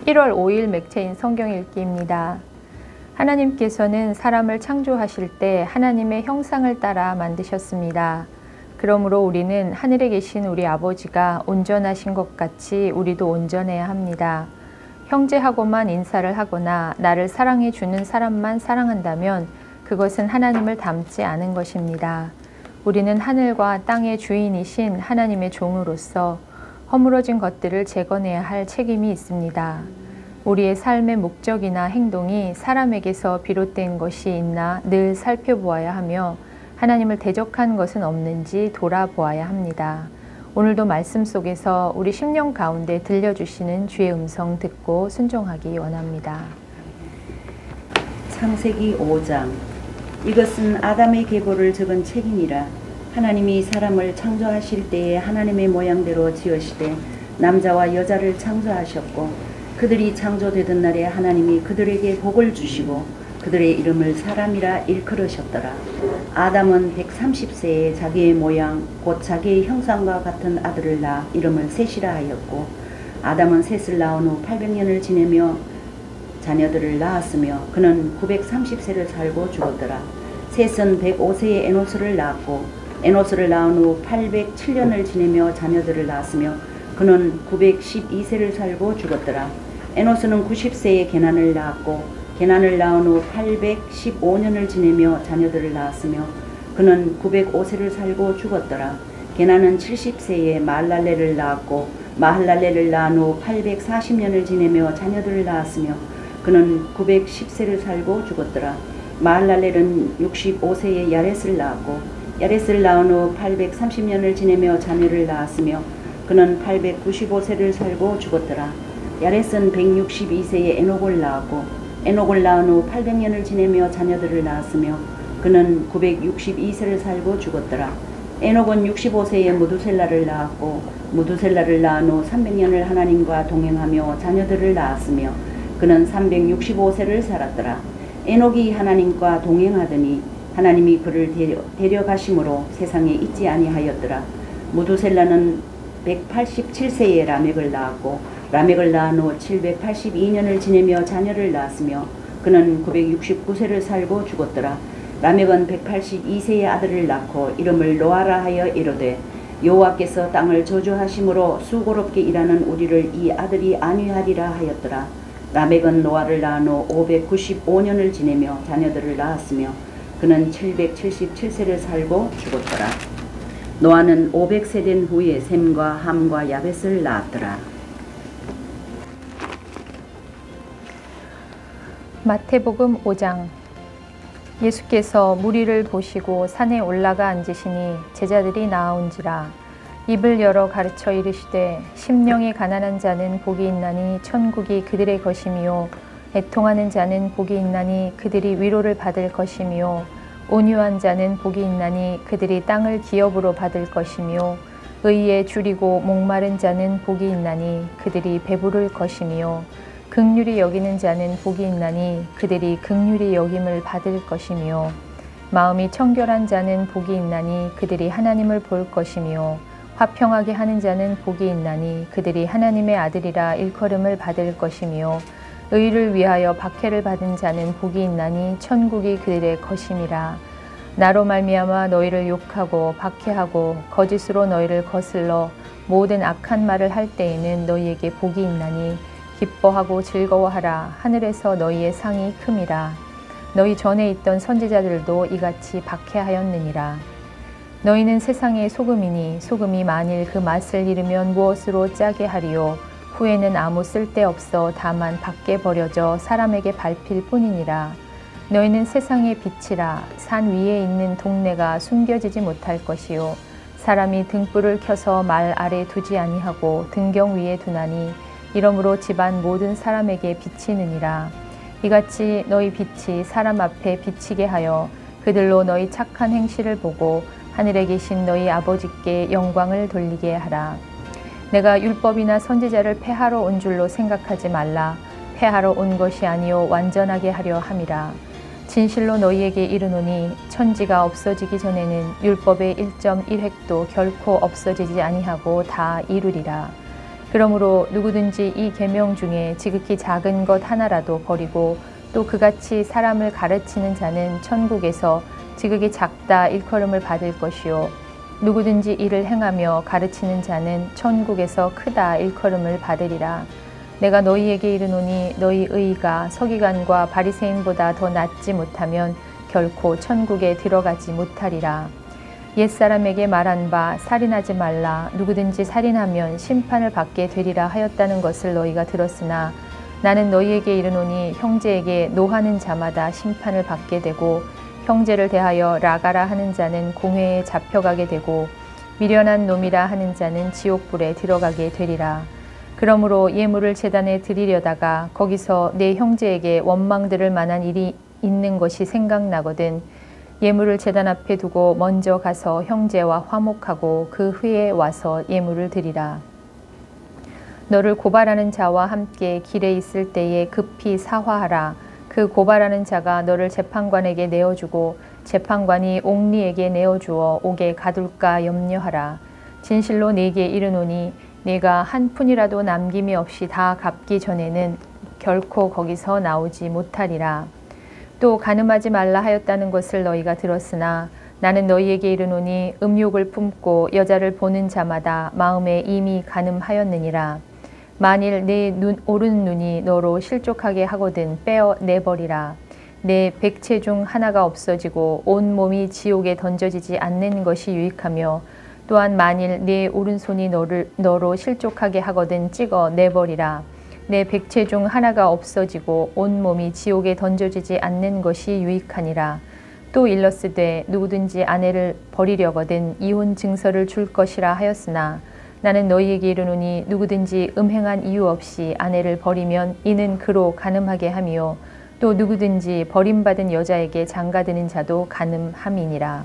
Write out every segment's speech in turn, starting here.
1월 5일 맥체인 성경 읽기입니다. 하나님께서는 사람을 창조하실 때 하나님의 형상을 따라 만드셨습니다. 그러므로 우리는 하늘에 계신 우리 아버지가 온전하신 것 같이 우리도 온전해야 합니다. 형제하고만 인사를 하거나 나를 사랑해 주는 사람만 사랑한다면 그것은 하나님을 닮지 않은 것입니다. 우리는 하늘과 땅의 주인이신 하나님의 종으로서 허물어진 것들을 재건해야 할 책임이 있습니다. 우리의 삶의 목적이나 행동이 사람에게서 비롯된 것이 있나 늘 살펴보아야 하며 하나님을 대적한 것은 없는지 돌아보아야 합니다. 오늘도 말씀 속에서 우리 심령 가운데 들려주시는 주의 음성 듣고 순종하기 원합니다. 창세기 5장. 이것은 아담의 계보를 적은 책이니라. 하나님이 사람을 창조하실 때에 하나님의 모양대로 지으시되 남자와 여자를 창조하셨고 그들이 창조되던 날에 하나님이 그들에게 복을 주시고 그들의 이름을 사람이라 일컬으셨더라. 아담은 130세에 자기의 모양 곧 자기의 형상과 같은 아들을 낳아 이름을 셋이라 하였고 아담은 셋을 낳은 후 800년을 지내며 자녀들을 낳았으며 그는 930세를 살고 죽었더라. 셋은 105세에 에노스를 낳았고 에노스를 낳은 후 807년을 지내며 자녀들을 낳았으며 그는 912세를 살고 죽었더라. 에노스는 90세에 게난을 낳았고 게난을 낳은 후 815년을 지내며 자녀들을 낳았으며 그는 905세를 살고 죽었더라. 게난은 70세에 마할랄렐을 낳았고 마할랄렐을 낳은 후 840년을 지내며 자녀들을 낳았으며 그는 910세를 살고 죽었더라. 마할랄렐은 65세에 야렛을 낳았고 야렛을 낳은 후 830년을 지내며 자녀를 낳았으며 그는 895세를 살고 죽었더라. 야렛은 162세에 에녹을 낳았고 에녹을 낳은 후 800년을 지내며 자녀들을 낳았으며 그는 962세를 살고 죽었더라. 에녹은 65세에 무두셀라를 낳았고 무두셀라를 낳은 후 300년을 하나님과 동행하며 자녀들을 낳았으며 그는 365세를 살았더라. 에녹이 하나님과 동행하더니 하나님이 그를 데려가심으로 세상에 있지 아니하였더라. 무두셀라는 187세에 라멕을 낳았고 라멕을 낳은 후 782년을 지내며 자녀를 낳았으며 그는 969세를 살고 죽었더라. 라멕은 182세의 아들을 낳고 이름을 노아라 하여 이르되 여호와께서 땅을 저주하심으로 수고롭게 일하는 우리를 이 아들이 안위하리라 하였더라. 라멕은 노아를 낳은 후 595년을 지내며 자녀들을 낳았으며 그는 777세를 살고 죽었더라. 노아는 500세 된 후에 셈과 함과 야벳을 낳았더라. 마태복음 5장. 예수께서 무리를 보시고 산에 올라가 앉으시니 제자들이 나아온지라. 입을 열어 가르쳐 이르시되 심령이 가난한 자는 복이 있나니 천국이 그들의 것이미요 애통하는 자는 복이 있나니 그들이 위로를 받을 것이미요 온유한 자는 복이 있나니 그들이 땅을 기업으로 받을 것이미요 의에 줄이고 목마른 자는 복이 있나니 그들이 배부를 것이미요 긍휼히 여기는 자는 복이 있나니 그들이 긍휼히 여김을 받을 것이미요 마음이 청결한 자는 복이 있나니 그들이 하나님을 볼 것이미요 화평하게 하는 자는 복이 있나니 그들이 하나님의 아들이라 일컬음을 받을 것이미요 의를 위하여 박해를 받은 자는 복이 있나니 천국이 그들의 것임이라. 나로 말미암아 너희를 욕하고 박해하고 거짓으로 너희를 거슬러 모든 악한 말을 할 때에는 너희에게 복이 있나니 기뻐하고 즐거워하라. 하늘에서 너희의 상이 큼이라. 너희 전에 있던 선지자들도 이같이 박해하였느니라. 너희는 세상의 소금이니 소금이 만일 그 맛을 잃으면 무엇으로 짜게 하리요. 후에는 아무 쓸데없어 다만 밖에 버려져 사람에게 밟힐 뿐이니라. 너희는 세상의 빛이라. 산 위에 있는 동네가 숨겨지지 못할 것이요 사람이 등불을 켜서 말 아래 두지 아니하고 등경 위에 두나니 이러므로 집안 모든 사람에게 비치느니라. 이같이 너희 빛이 사람 앞에 비치게 하여 그들로 너희 착한 행실을 보고 하늘에 계신 너희 아버지께 영광을 돌리게 하라. 내가 율법이나 선지자를 폐하러 온 줄로 생각하지 말라. 폐하러 온 것이 아니요 완전하게 하려 함이라. 진실로 너희에게 이르노니 천지가 없어지기 전에는 율법의 1.1획도 결코 없어지지 아니하고 다 이루리라. 그러므로 누구든지 이 계명 중에 지극히 작은 것 하나라도 버리고 또 그같이 사람을 가르치는 자는 천국에서 지극히 작다 일컬음을 받을 것이요 누구든지 이를 행하며 가르치는 자는 천국에서 크다 일컬음을 받으리라. 내가 너희에게 이르노니 너희 의가 서기관과 바리새인보다 더 낫지 못하면 결코 천국에 들어가지 못하리라. 옛사람에게 말한 바 살인하지 말라. 누구든지 살인하면 심판을 받게 되리라 하였다는 것을 너희가 들었으나 나는 너희에게 이르노니 형제에게 노하는 자마다 심판을 받게 되고 형제를 대하여 라가라 하는 자는 공회에 잡혀가게 되고 미련한 놈이라 하는 자는 지옥불에 들어가게 되리라. 그러므로 예물을 제단에 드리려다가 거기서 내 형제에게 원망 들을 만한 일이 있는 것이 생각나거든 예물을 제단 앞에 두고 먼저 가서 형제와 화목하고 그 후에 와서 예물을 드리라. 너를 고발하는 자와 함께 길에 있을 때에 급히 사화하라. 그 고발하는 자가 너를 재판관에게 내어주고 재판관이 옥리에게 내어주어 옥에 가둘까 염려하라. 진실로 네게 이르노니 네가 한 푼이라도 남김이 없이 다 갚기 전에는 결코 거기서 나오지 못하리라. 또 간음하지 말라 하였다는 것을 너희가 들었으나 나는 너희에게 이르노니 음욕을 품고 여자를 보는 자마다 마음에 이미 간음하였느니라. 만일 내 오른 눈이 너로 실족하게 하거든 빼어 내버리라. 내 백체 중 하나가 없어지고 온 몸이 지옥에 던져지지 않는 것이 유익하며 또한 만일 내 오른손이 너로 실족하게 하거든 찍어 내버리라. 내 백체 중 하나가 없어지고 온 몸이 지옥에 던져지지 않는 것이 유익하니라. 또 일렀으되 누구든지 아내를 버리려거든 이혼 증서를 줄 것이라 하였으나 나는 너희에게 이르노니 누구든지 음행한 이유 없이 아내를 버리면 이는 그로 간음하게 하며 또 누구든지 버림받은 여자에게 장가드는 자도 간음함이니라.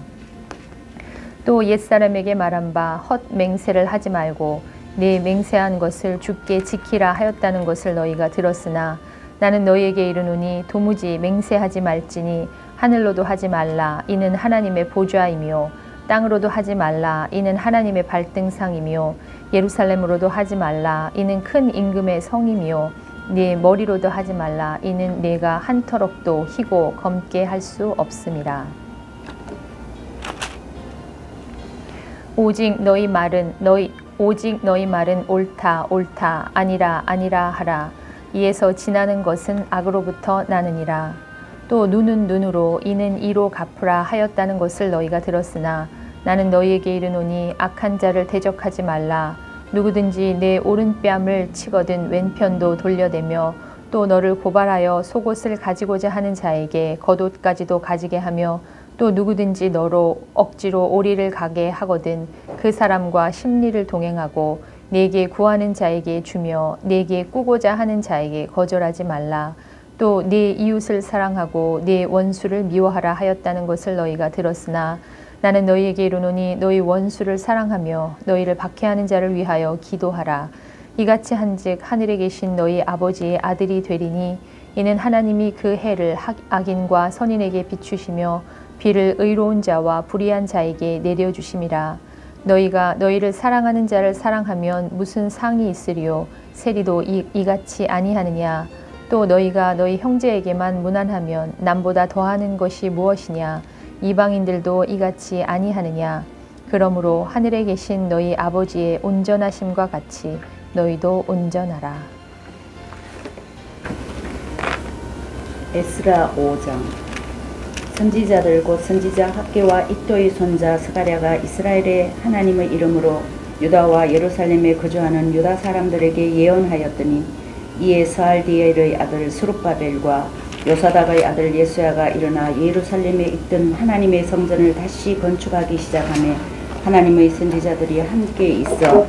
또 옛사람에게 말한 바 헛 맹세를 하지 말고 네 맹세한 것을 주께 지키라 하였다는 것을 너희가 들었으나 나는 너희에게 이르노니 도무지 맹세하지 말지니 하늘로도 하지 말라 이는 하나님의 보좌이며 땅으로도 하지 말라 이는 하나님의 발등상이며 예루살렘으로도 하지 말라 이는 큰 임금의 성이며 네 머리로도 하지 말라 이는 내가 한 터럭도 희고 검게 할 수 없음이라. 오직 너희 말은 옳다 옳다 아니라 아니라 하라. 이에서 지나는 것은 악으로부터 나느니라. 또 눈은 눈으로 이는 이로 갚으라 하였다는 것을 너희가 들었으나 나는 너희에게 이르노니 악한 자를 대적하지 말라. 누구든지 내 오른뺨을 치거든 왼편도 돌려대며 또 너를 고발하여 속옷을 가지고자 하는 자에게 겉옷까지도 가지게 하며 또 누구든지 너로 억지로 오리를 가게 하거든 그 사람과 심리를 동행하고 네게 구하는 자에게 주며 네게 꾸고자 하는 자에게 거절하지 말라. 또 네 이웃을 사랑하고 네 원수를 미워하라 하였다는 것을 너희가 들었으나 나는 너희에게 이르노니 너희 원수를 사랑하며 너희를 박해하는 자를 위하여 기도하라. 이같이 한즉 하늘에 계신 너희 아버지의 아들이 되리니 이는 하나님이 그 해를 악인과 선인에게 비추시며 비를 의로운 자와 불의한 자에게 내려주심이라. 너희가 너희를 사랑하는 자를 사랑하면 무슨 상이 있으리요 세리도 이같이 아니하느냐. 또 너희가 너희 형제에게만 무난하면 남보다 더하는 것이 무엇이냐. 이방인들도 이같이 아니하느냐. 그러므로 하늘에 계신 너희 아버지의 온전하심과 같이 너희도 온전하라. 에스라 5장. 선지자들 곧 선지자 학개와 id도의 손자 스가랴가 이스라엘의 하나님의 이름으로 유다와 예루살렘에 거주하는 유다 사람들에게 예언하였더니 이에 스알디엘의 아들 스룹바벨과 요사닥의 아들 예수야가 일어나 예루살렘에 있던 하나님의 성전을 다시 건축하기 시작하며 하나님의 선지자들이 함께 있어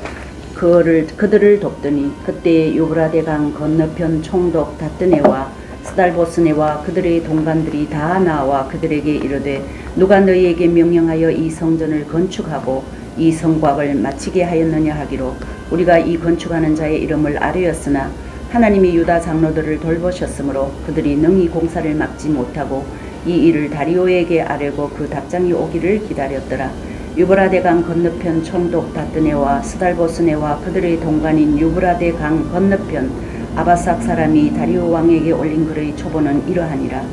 그들을 돕더니 그때 유브라데 강 건너편 총독 다뜨네와 스달보스네와 그들의 동관들이 다 나와 그들에게 이르되 누가 너희에게 명령하여 이 성전을 건축하고 이 성곽을 마치게 하였느냐 하기로 우리가 이 건축하는 자의 이름을 아뢰었으나 하나님이 유다 장로들을 돌보셨으므로 그들이 능히 공사를 막지 못하고 이 일을 다리오에게 아뢰고 그 답장이 오기를 기다렸더라. 유브라데 강 건너편 총독 다뜨네와 스달보스네와 그들의 동반인 유브라데 강 건너편 아바삭 사람이 다리오 왕에게 올린 글의 초본은 이러하니라.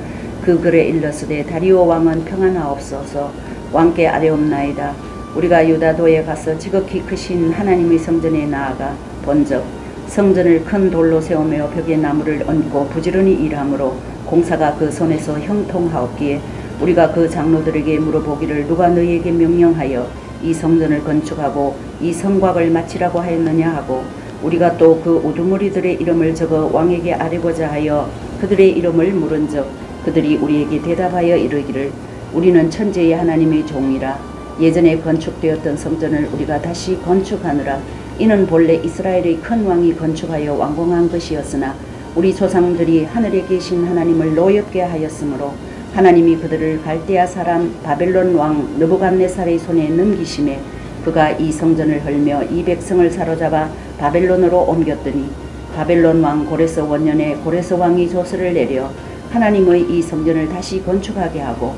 그 글에 일러스되 다리오 왕은 평안하옵소서. 왕께 아뢰옵나이다. 우리가 유다도에 가서 지극히 크신 하나님의 성전에 나아가 본즉 성전을 큰 돌로 세우며 벽에 나무를 얹고 부지런히 일하므로 공사가 그 손에서 형통하옵기에 우리가 그 장로들에게 물어보기를 누가 너희에게 명령하여 이 성전을 건축하고 이 성곽을 마치라고 하였느냐 하고 우리가 또 그 우두머리들의 이름을 적어 왕에게 아뢰고자 하여 그들의 이름을 물은즉 그들이 우리에게 대답하여 이르기를 우리는 천지의 하나님의 종이라. 예전에 건축되었던 성전을 우리가 다시 건축하느라 이는 본래 이스라엘의 큰 왕이 건축하여 완공한 것이었으나 우리 조상들이 하늘에 계신 하나님을 노엽게 하였으므로 하나님이 그들을 갈대아 사람 바벨론 왕 느부갓네살의 손에 넘기심에 그가 이 성전을 헐며 이 백성을 사로잡아 바벨론으로 옮겼더니 바벨론 왕 고레스 원년에 고레스 왕이 조서를 내려 하나님의 이 성전을 다시 건축하게 하고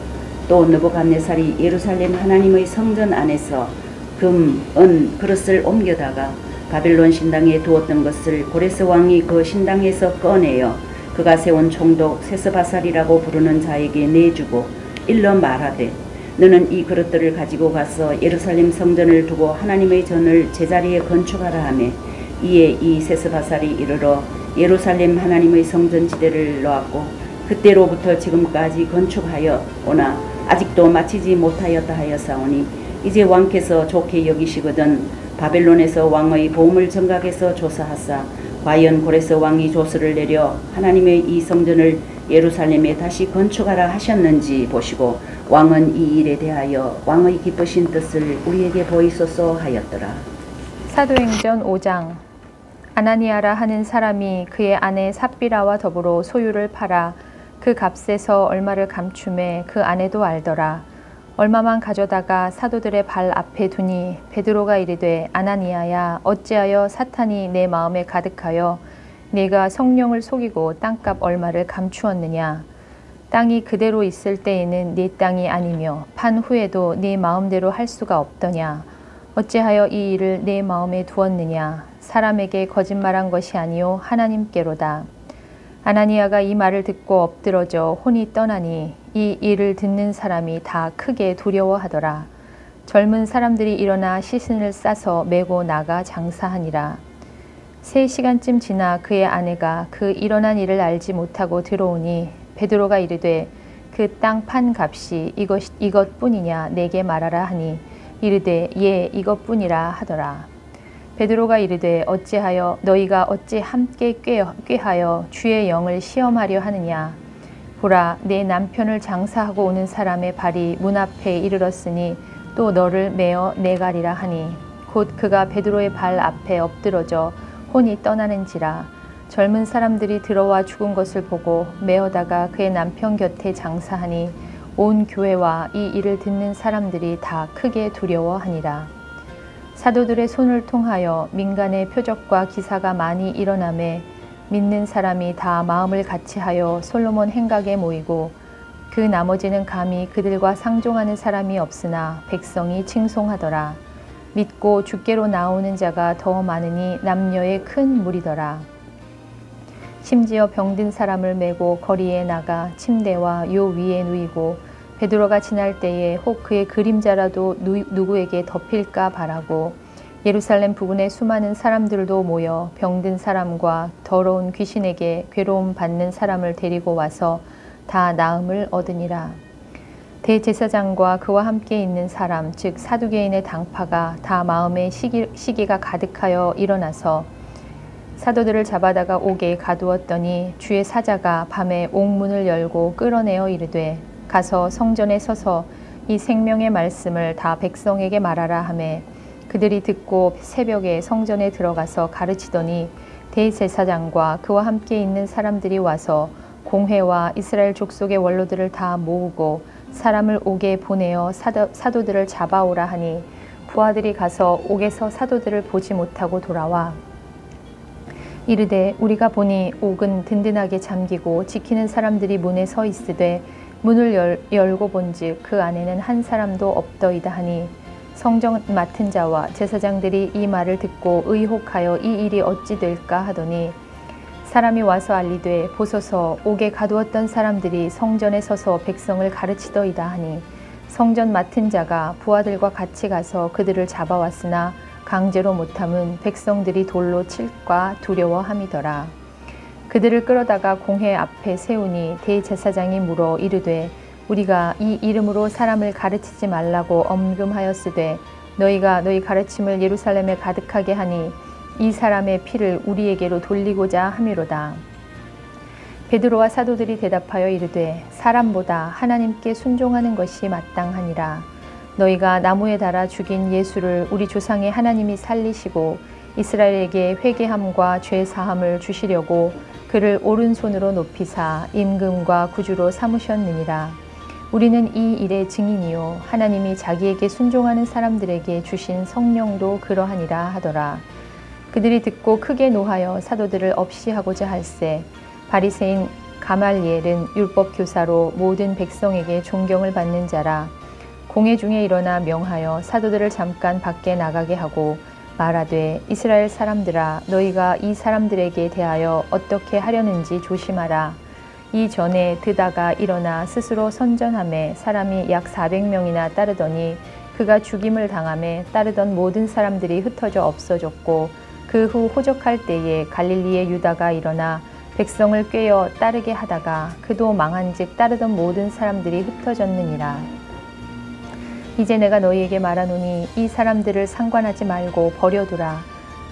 또 느부갓네살이 예루살렘 하나님의 성전 안에서 금, 은, 그릇을 옮겨다가 바벨론 신당에 두었던 것을 고레스 왕이 그 신당에서 꺼내어 그가 세운 총독 세스바살이라고 부르는 자에게 내주고 일러 말하되 너는 이 그릇들을 가지고 가서 예루살렘 성전을 두고 하나님의 전을 제자리에 건축하라 하매 이에 이 세스바살이 이르러 예루살렘 하나님의 성전 지대를 놓았고 그때로부터 지금까지 건축하여 오나 아직도 마치지 못하였다 하였사오니 이제 왕께서 좋게 여기시거든 바벨론에서 왕의 보물 정각에서 조사하사 과연 고레스 왕이 조서를 내려 하나님의 이 성전을 예루살렘에 다시 건축하라 하셨는지 보시고 왕은 이 일에 대하여 왕의 기쁘신 뜻을 우리에게 보이소서 하였더라. 사도행전 5장. 아나니아라 하는 사람이 그의 아내 삽비라와 더불어 소유를 팔아 그 값에서 얼마를 감춤해 그 아내도 알더라. 얼마만 가져다가 사도들의 발 앞에 두니 베드로가 이르되 아나니아야 어찌하여 사탄이 내 마음에 가득하여 네가 성령을 속이고 땅값 얼마를 감추었느냐. 땅이 그대로 있을 때에는 네 땅이 아니며 판 후에도 네 마음대로 할 수가 없더냐. 어찌하여 이 일을 내 마음에 두었느냐. 사람에게 거짓말한 것이 아니요 하나님께로다. 아나니아가 이 말을 듣고 엎드러져 혼이 떠나니 이 일을 듣는 사람이 다 크게 두려워하더라. 젊은 사람들이 일어나 시신을 싸서 메고 나가 장사하니라. 3시간쯤 지나 그의 아내가 그 일어난 일을 알지 못하고 들어오니 베드로가 이르되 그 땅 판 값이 이것뿐이냐 내게 말하라 하니 이르되 예 이것뿐이라 하더라. 베드로가 이르되 어찌하여 너희가 어찌 함께 꾀하여 주의 영을 시험하려 하느냐. 보라 내 남편을 장사하고 오는 사람의 발이 문 앞에 이르렀으니 또 너를 메어 내가리라 하니 곧 그가 베드로의 발 앞에 엎드러져 혼이 떠나는지라. 젊은 사람들이 들어와 죽은 것을 보고 메어다가 그의 남편 곁에 장사하니 온 교회와 이 일을 듣는 사람들이 다 크게 두려워하니라. 사도들의 손을 통하여 민간의 표적과 기사가 많이 일어나매 믿는 사람이 다 마음을 같이하여 솔로몬 행각에 모이고 그 나머지는 감히 그들과 상종하는 사람이 없으나 백성이 칭송하더라. 믿고 주께로 나오는 자가 더 많으니 남녀의 큰 무리더라. 심지어 병든 사람을 메고 거리에 나가 침대와 요 위에 누이고 베드로가 지날 때에 혹 그의 그림자라도 누구에게 덮일까 바라고 예루살렘 부근에 수많은 사람들도 모여 병든 사람과 더러운 귀신에게 괴로움 받는 사람을 데리고 와서 다 나음을 얻으니라. 대제사장과 그와 함께 있는 사람 즉 사두개인의 당파가 다 마음에 시기가 가득하여 일어나서 사도들을 잡아다가 옥에 가두었더니 주의 사자가 밤에 옥문을 열고 끌어내어 이르되 가서 성전에 서서 이 생명의 말씀을 다 백성에게 말하라 하매 그들이 듣고 새벽에 성전에 들어가서 가르치더니 대제사장과 그와 함께 있는 사람들이 와서 공회와 이스라엘 족속의 원로들을 다 모으고 사람을 옥에 보내어 사도들을 잡아오라 하니 부하들이 가서 옥에서 사도들을 보지 못하고 돌아와 이르되 우리가 보니 옥은 든든하게 잠기고 지키는 사람들이 문에 서 있으되 문을 열고 본즉 그 안에는 한 사람도 없더이다 하니 성전 맡은 자와 제사장들이 이 말을 듣고 의혹하여 이 일이 어찌 될까 하더니 사람이 와서 알리되 보소서 옥에 가두었던 사람들이 성전에 서서 백성을 가르치더이다 하니 성전 맡은 자가 부하들과 같이 가서 그들을 잡아왔으나 강제로 못함은 백성들이 돌로 칠까 두려워함이더라. 그들을 끌어다가 공회 앞에 세우니 대제사장이 물어 이르되 우리가 이 이름으로 사람을 가르치지 말라고 엄금하였으되 너희가 너희 가르침을 예루살렘에 가득하게 하니 이 사람의 피를 우리에게로 돌리고자 함이로다. 베드로와 사도들이 대답하여 이르되 사람보다 하나님께 순종하는 것이 마땅하니라. 너희가 나무에 달아 죽인 예수를 우리 조상의 하나님이 살리시고 이스라엘에게 회개함과 죄 사함을 주시려고 그를 오른손으로 높이사 임금과 구주로 삼으셨느니라. 우리는 이 일의 증인이요 하나님이 자기에게 순종하는 사람들에게 주신 성령도 그러하니라 하더라. 그들이 듣고 크게 노하여 사도들을 없이하고자 할세 바리새인 가말리엘은 율법 교사로 모든 백성에게 존경을 받는 자라. 공회 중에 일어나 명하여 사도들을 잠깐 밖에 나가게 하고 말하되 이스라엘 사람들아 너희가 이 사람들에게 대하여 어떻게 하려는지 조심하라. 이전에 드다가 일어나 스스로 선전하매 사람이 약 400명이나 따르더니 그가 죽임을 당하매 따르던 모든 사람들이 흩어져 없어졌고 그 후 호적할 때에 갈릴리의 유다가 일어나 백성을 꿰어 따르게 하다가 그도 망한즉 따르던 모든 사람들이 흩어졌느니라. 이제 내가 너희에게 말하노니 이 사람들을 상관하지 말고 버려두라.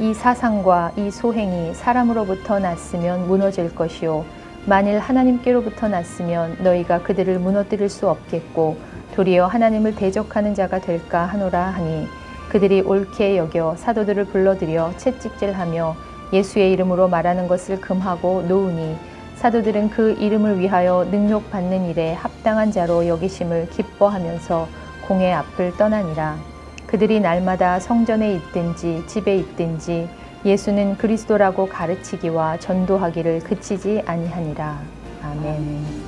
이 사상과 이 소행이 사람으로부터 났으면 무너질 것이요 만일 하나님께로부터 났으면 너희가 그들을 무너뜨릴 수 없겠고 도리어 하나님을 대적하는 자가 될까 하노라 하니 그들이 옳게 여겨 사도들을 불러들여 채찍질하며 예수의 이름으로 말하는 것을 금하고 놓으니 사도들은 그 이름을 위하여 능욕받는 일에 합당한 자로 여기심을 기뻐하면서 공회 앞을 떠나니라. 그들이 날마다 성전에 있든지 집에 있든지 예수는 그리스도라고 가르치기와 전도하기를 그치지 아니하니라. 아멘.